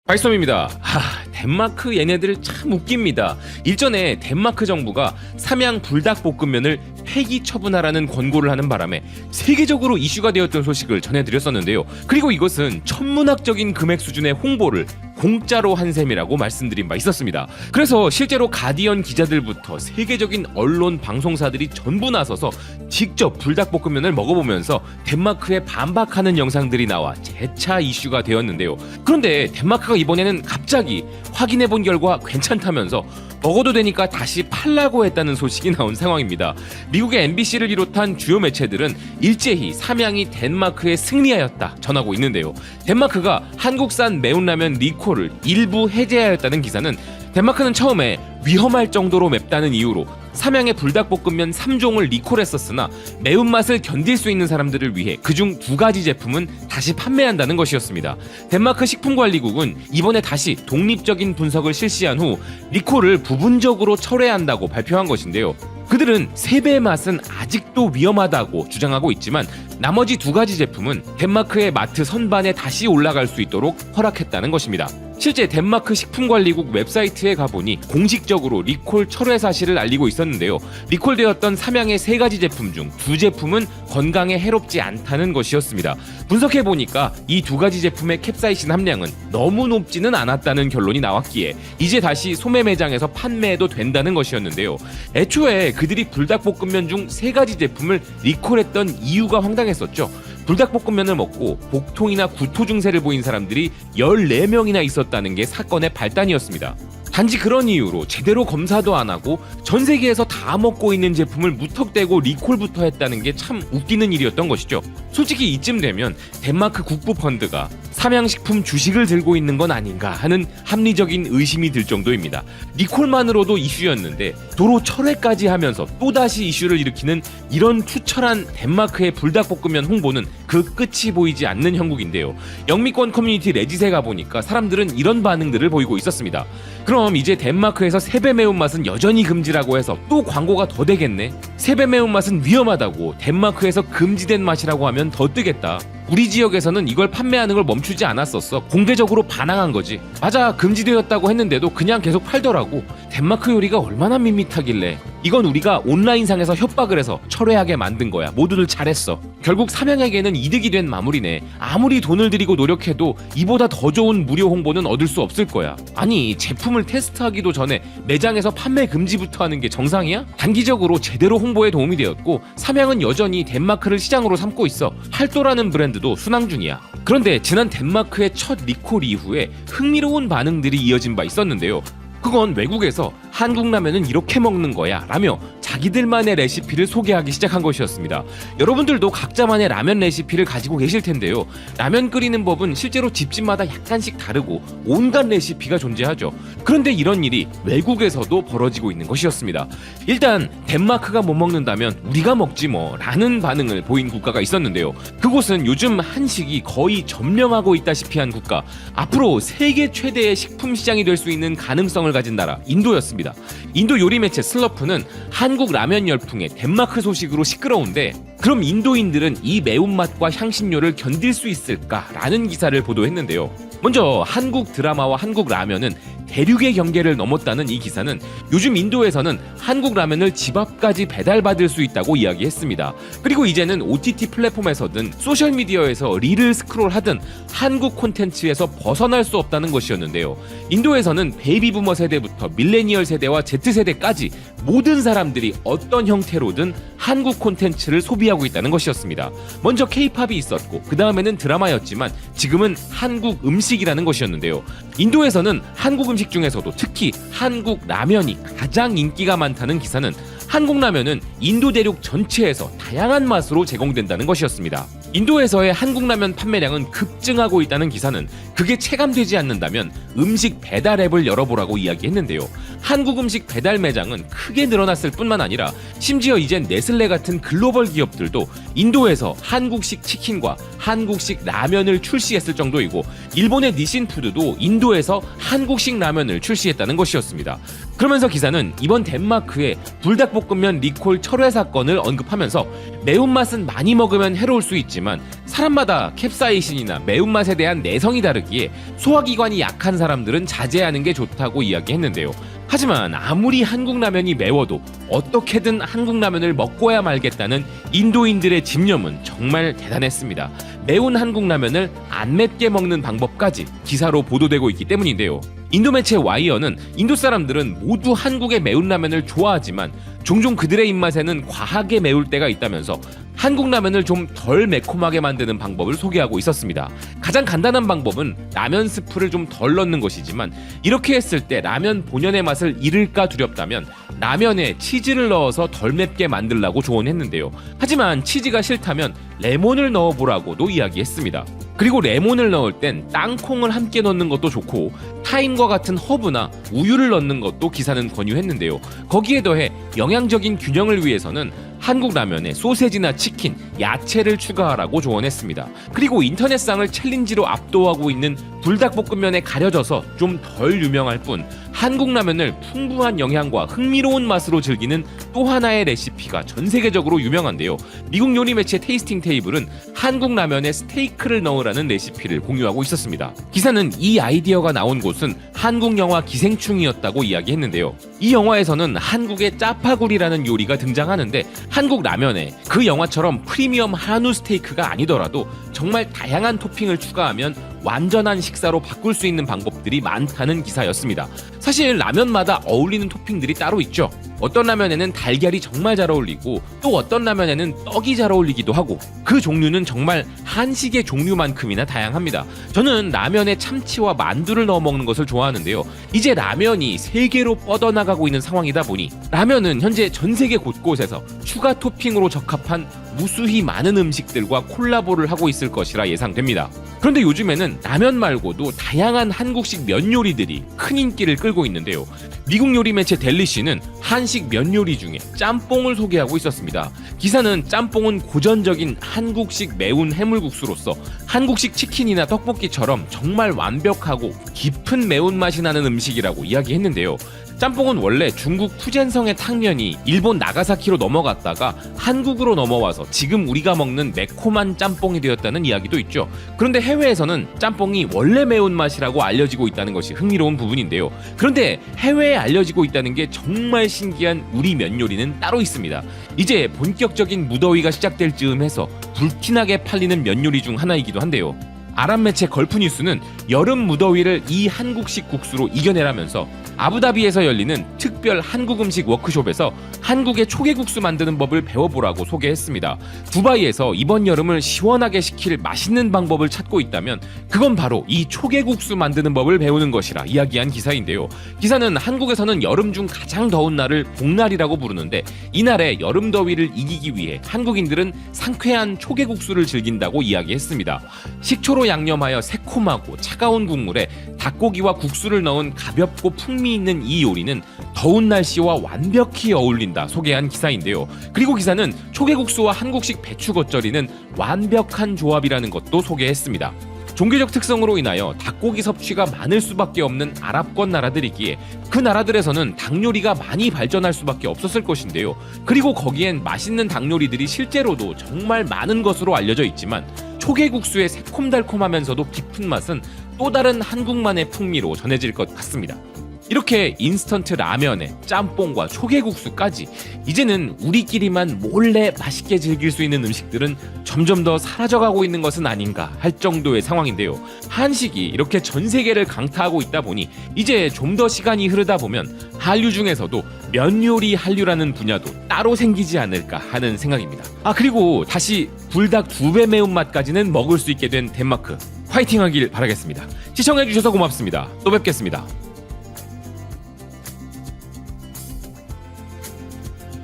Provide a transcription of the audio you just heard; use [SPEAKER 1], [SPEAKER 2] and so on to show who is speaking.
[SPEAKER 1] 발솜입니다. 덴마크 얘네들 참 웃깁니다. 일전에 덴마크 정부가 삼양 불닭볶음면을 폐기 처분하라는 권고를 하는 바람에 세계적으로 이슈가 되었던 소식을 전해드렸었는데요. 그리고 이것은 천문학적인 금액 수준의 홍보를 공짜로 한 셈이라고 말씀드린 바 있었습니다. 그래서 실제로 가디언 기자들부터 세계적인 언론 방송사들이 전부 나서서 직접 불닭볶음면을 먹어보면서 덴마크에 반박하는 영상들이 나와 재차 이슈가 되었는데요. 그런데 덴마크가 이번에는 갑자기 확인해본 결과 괜찮다면서 먹어도 되니까 다시 팔라고 했다는 소식이 나온 상황입니다. 미국의 MBC를 비롯한 주요 매체들은 일제히 삼양이 덴마크에 승리하였다 전하고 있는데요. 덴마크가 한국산 매운라면 리콜을 일부 해제하였다는 기사는 덴마크는 처음에 위험할 정도로 맵다는 이유로 삼양의 불닭볶음면 3종을 리콜했었으나 매운맛을 견딜 수 있는 사람들을 위해 그중 2가지 제품은 다시 판매한다는 것이었습니다. 덴마크 식품관리국은 이번에 다시 독립적인 분석을 실시한 후 리콜을 부분적으로 철회한다고 발표한 것인데요. 그들은 3배의 맛은 아직도 위험하다고 주장하고 있지만 나머지 2가지 제품은 덴마크의 마트 선반에 다시 올라갈 수 있도록 허락했다는 것입니다. 실제 덴마크 식품관리국 웹사이트에 가보니 공식적으로 리콜 철회 사실을 알리고 있었는데요. 리콜되었던 삼양의 3가지 제품 중 2제품은 건강에 해롭지 않다는 것이었습니다. 분석해보니까 이 2가지 제품의 캡사이신 함량은 너무 높지는 않았다는 결론이 나왔기에 이제 다시 소매 매장에서 판매해도 된다는 것이었는데요. 애초에 그들이 불닭볶음면 중 3가지 제품을 리콜했던 이유가 황당했었죠. 불닭볶음면을 먹고 복통이나 구토 증세를 보인 사람들이 14명이나 있었다는 게 사건의 발단이었습니다. 단지 그런 이유로 제대로 검사도 안 하고 전 세계에서 다 먹고 있는 제품을 무턱대고 리콜부터 했다는 게 참 웃기는 일이었던 것이죠. 솔직히 이쯤 되면 덴마크 국부 펀드가 삼양식품 주식을 들고 있는 건 아닌가 하는 합리적인 의심이 들 정도입니다. 리콜만으로도 이슈였는데 도로 철회까지 하면서 또다시 이슈를 일으키는 이런 투철한 덴마크의 불닭볶음면 홍보는 그 끝이 보이지 않는 형국인데요. 영미권 커뮤니티 레짓에 가보니까 사람들은 이런 반응들을 보이고 있었습니다. 그럼 이제 덴마크에서 3배 매운맛은 여전히 금지라고 해서 또 광고가 더 되겠네? 3배 매운맛은 위험하다고 덴마크에서 금지된 맛이라고 하면 더 뜨겠다. 우리 지역에서는 이걸 판매하는 걸 멈추지 않았었어. 공개적으로 반항한 거지. 맞아, 금지되었다고 했는데도 그냥 계속 팔더라고. 덴마크 요리가 얼마나 밋밋하길래. 이건 우리가 온라인상에서 협박을 해서 철회하게 만든 거야. 모두들 잘했어. 결국 삼양에게는 이득이 된 마무리네. 아무리 돈을 들이고 노력해도 이보다 더 좋은 무료 홍보는 얻을 수 없을 거야. 아니, 제품을 테스트하기도 전에 매장에서 판매 금지부터 하는 게 정상이야? 단기적으로 제대로 홍보에 도움이 되었고 삼양은 여전히 덴마크를 시장으로 삼고 있어. 팔도라는 브랜드도 순항 중이야. 그런데 지난 덴마크의 첫 리콜 이후에 흥미로운 반응들이 이어진 바 있었는데요. 그건 외국에서 한국 라면은 이렇게 먹는 거야 라며 자기들만의 레시피를 소개하기 시작한 것이었습니다. 여러분들도 각자만의 라면 레시피를 가지고 계실 텐데요. 라면 끓이는 법은 실제로 집집마다 약간씩 다르고 온갖 레시피가 존재하죠. 그런데 이런 일이 외국에서도 벌어지고 있는 것이었습니다. 일단 덴마크가 못 먹는다면 우리가 먹지 뭐 라는 반응을 보인 국가가 있었는데요. 그곳은 요즘 한식이 거의 점령하고 있다시피 한 국가, 앞으로 세계 최대의 식품 시장이 될 수 있는 가능성을 가진 나라 인도였습니다. 인도 요리 매체 슬러프는 한국 라면 열풍의 덴마크 소식으로 시끄러운데 그럼 인도인들은 이 매운맛과 향신료를 견딜 수 있을까라는 기사를 보도했는데요. 먼저 한국 드라마와 한국 라면은 대륙의 경계를 넘었다는 이 기사는 요즘 인도에서는 한국 라면을 집 앞까지 배달받을 수 있다고 이야기했습니다. 그리고 이제는 OTT 플랫폼에서든 소셜미디어에서 릴을 스크롤하든 한국 콘텐츠에서 벗어날 수 없다는 것이었는데요. 인도에서는 베이비부머 세대부터 밀레니얼 세대와 Z세대까지 모든 사람들이 어떤 형태로든 한국 콘텐츠를 소비하고 있다는 것이었습니다. 먼저 K-팝이 있었고 그 다음에는 드라마였지만 지금은 한국 음식이라는 것이었는데요. 인도에서는 한국 음식 중에서도 특히 한국 라면이 가장 인기가 많다는 기사는 한국 라면은 인도 대륙 전체에서 다양한 맛으로 제공된다는 것이었습니다. 인도에서의 한국 라면 판매량은 급증하고 있다는 기사는 그게 체감되지 않는다면 음식 배달 앱을 열어보라고 이야기했는데요. 한국 음식 배달 매장은 크게 늘어났을 뿐만 아니라 심지어 이젠 네슬레 같은 글로벌 기업들도 인도에서 한국식 치킨과 한국식 라면을 출시했을 정도이고 일본의 니신푸드도 인도에서 한국식 라면을 출시했다는 것이었습니다. 그러면서 기사는 이번 덴마크의 불닭볶음면 리콜 철회 사건을 언급하면서 매운맛은 많이 먹으면 해로울 수 있지만 사람마다 캡사이신이나 매운맛에 대한 내성이 다르기에 소화기관이 약한 사람들은 자제하는 게 좋다고 이야기했는데요. 하지만 아무리 한국 라면이 매워도 어떻게든 한국 라면을 먹고야 말겠다는 인도인들의 집념은 정말 대단했습니다. 매운 한국 라면을 안 맵게 먹는 방법까지 기사로 보도되고 있기 때문인데요. 인도 매체 와이어는 인도 사람들은 모두 한국의 매운 라면을 좋아하지만 종종 그들의 입맛에는 과하게 매울 때가 있다면서 한국 라면을 좀 덜 매콤하게 만드는 방법을 소개하고 있었습니다. 가장 간단한 방법은 라면 스프를 좀 덜 넣는 것이지만 이렇게 했을 때 라면 본연의 맛을 잃을까 두렵다면 라면에 치즈를 넣어서 덜 맵게 만들라고 조언했는데요. 하지만 치즈가 싫다면 레몬을 넣어보라고도 이야기했습니다. 그리고 레몬을 넣을 땐 땅콩을 함께 넣는 것도 좋고 타임과 같은 허브나 우유를 넣는 것도 기사는 권유했는데요. 거기에 더해 영양적인 균형을 위해서는 한국 라면에 소세지나 치킨, 야채를 추가하라고 조언했습니다. 그리고 인터넷상을 챌린지로 압도하고 있는 불닭볶음면에 가려져서 좀 덜 유명할 뿐 한국 라면을 풍부한 영양과 흥미로운 맛으로 즐기는 또 하나의 레시피가 전 세계적으로 유명한데요. 미국 요리 매체 테이스팅 테이블은 한국 라면에 스테이크를 넣으라는 레시피를 공유하고 있었습니다. 기사는 이 아이디어가 나온 곳은 한국 영화 기생충이었다고 이야기했는데요. 이 영화에서는 한국의 짜파구리라는 요리가 등장하는데 한국 라면에 그 영화처럼 프리미엄 한우 스테이크가 아니더라도 정말 다양한 토핑을 추가하면 완전한 식사로 바꿀 수 있는 방법들이 많다는 기사였습니다. 사실 라면마다 어울리는 토핑들이 따로 있죠. 어떤 라면에는 달걀이 정말 잘 어울리고 또 어떤 라면에는 떡이 잘 어울리기도 하고 그 종류는 정말 한식의 종류만큼이나 다양합니다. 저는 라면에 참치와 만두를 넣어 먹는 것을 좋아하는데요. 이제 라면이 세계로 뻗어나가고 있는 상황이다 보니 라면은 현재 전 세계 곳곳에서 추가 토핑으로 적합한 무수히 많은 음식들과 콜라보를 하고 있을 것이라 예상됩니다. 그런데 요즘에는 라면 말고도 다양한 한국식 면 요리들이 큰 인기를 끌고 있는데요. 미국 요리 매체 델리시는 한식 면 요리 중에 짬뽕을 소개하고 있었습니다. 기사는 짬뽕은 고전적인 한국식 매운 해물국수로서 한국식 치킨이나 떡볶이처럼 정말 완벽하고 깊은 매운맛이 나는 음식이라고 이야기했는데요. 짬뽕은 원래 중국 푸젠성의 탕면이 일본 나가사키로 넘어갔다가 한국으로 넘어와서 지금 우리가 먹는 매콤한 짬뽕이 되었다는 이야기도 있죠. 그런데 해외에서는 짬뽕이 원래 매운맛이라고 알려지고 있다는 것이 흥미로운 부분인데요. 그런데 해외에 알려지고 있다는 게 정말 신기한 우리 면 요리는 따로 있습니다. 이제 본격적인 무더위가 시작될 즈음 해서 불티나게 팔리는 면 요리 중 하나이기도 한데요. 아랍 매체 걸프뉴스는 여름 무더위를 이 한국식 국수로 이겨내라면서 아부다비에서 열리는 특별 한국 음식 워크숍에서 한국의 초계국수 만드는 법을 배워보라고 소개했습니다. 두바이에서 이번 여름을 시원하게 식힐 맛있는 방법을 찾고 있다면 그건 바로 이 초계국수 만드는 법을 배우는 것이라 이야기한 기사인데요. 기사는 한국에서는 여름 중 가장 더운 날을 복날이라고 부르는데 이날의 여름 더위를 이기기 위해 한국인들은 상쾌한 초계국수를 즐긴다고 이야기했습니다. 식초로 양념하여 새콤하고 차가운 국물에 닭고기와 국수를 넣은 가볍고 풍미 있는 이 요리는 더운 날씨와 완벽히 어울린다 소개한 기사인데요. 그리고 기사는 초계국수와 한국식 배추 겉절이는 완벽한 조합이라는 것도 소개했습니다. 종교적 특성으로 인하여 닭고기 섭취가 많을 수밖에 없는 아랍권 나라들이기에 그 나라들에서는 닭 요리가 많이 발전할 수밖에 없었을 것인데요. 그리고 거기엔 맛있는 닭 요리들이 실제로도 정말 많은 것으로 알려져 있지만 초계국수의 새콤달콤하면서도 깊은 맛은 또 다른 한국만의 풍미로 전해질 것 같습니다. 이렇게 인스턴트 라면에 짬뽕과 초계국수까지 이제는 우리끼리만 몰래 맛있게 즐길 수 있는 음식들은 점점 더 사라져가고 있는 것은 아닌가 할 정도의 상황인데요. 한식이 이렇게 전 세계를 강타하고 있다 보니 이제 좀 더 시간이 흐르다 보면 한류 중에서도 면 요리 한류라는 분야도 따로 생기지 않을까 하는 생각입니다. 그리고 다시 불닭 2배 매운맛까지는 먹을 수 있게 된 덴마크, 화이팅하길 바라겠습니다. 시청해주셔서 고맙습니다. 또 뵙겠습니다.